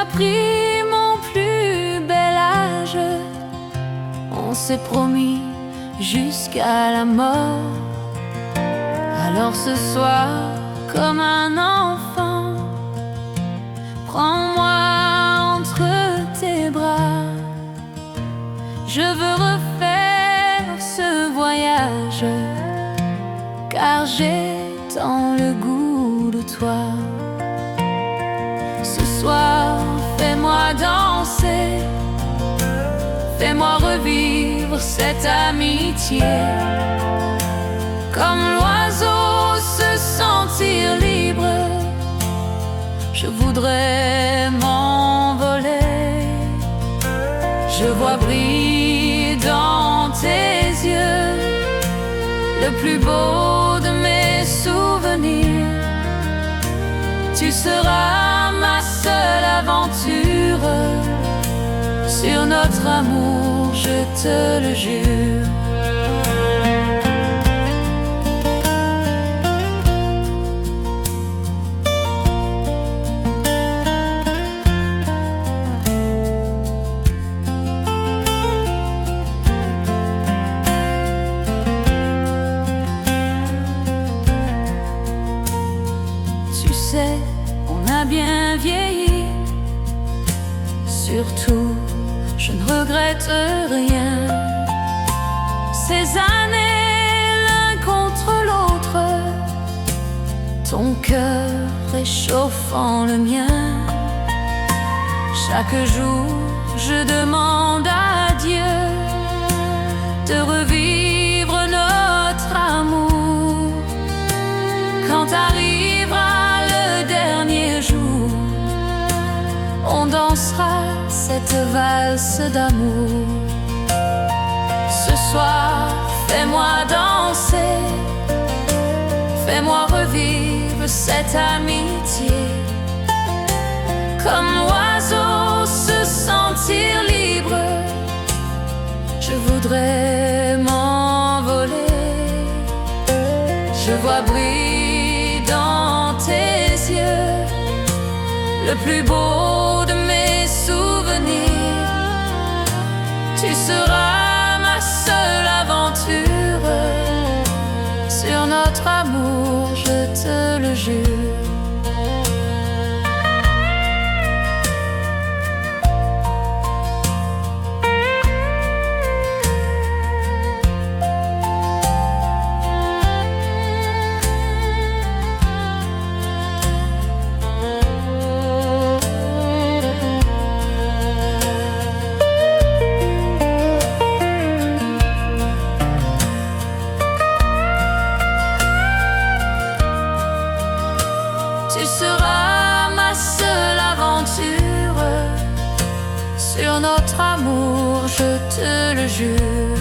pas pris mon plus bel âge. On s'est promis jusqu'à la mort. Alors ce soir, comme un enfant, prends-moi entre tes bras. Je veux refaire ce voyage, car j'ai tant le goût de toi. Ce soir, fais-moi danser, fais-moi revivre cette amitié. Comme l'oiseau se sentir libre, je voudrais m'envoler. Je vois briller dans tes yeux le plus beau de mes souvenirs. Tu seras ma seule aventure. Sur notre amour, je te le jure. On a bien vieilli, surtout je ne regrette rien. Ces années l'un contre l'autre, ton cœur réchauffant le mien. Chaque jour je demande à Dieu de revivre notre amour. Quand arrivera on dansera cette valse d'amour. Ce soir, fais-moi danser, fais-moi revivre cette amitié. Comme l'oiseau se sentir libre, je voudrais m'envoler. Je vois briller dans tes yeux le plus beau de mes souvenirs. Tu seras ma seule aventure. Sur notre amour, je te le jure. Tu seras ma seule aventure. Sur notre amour, je te le jure.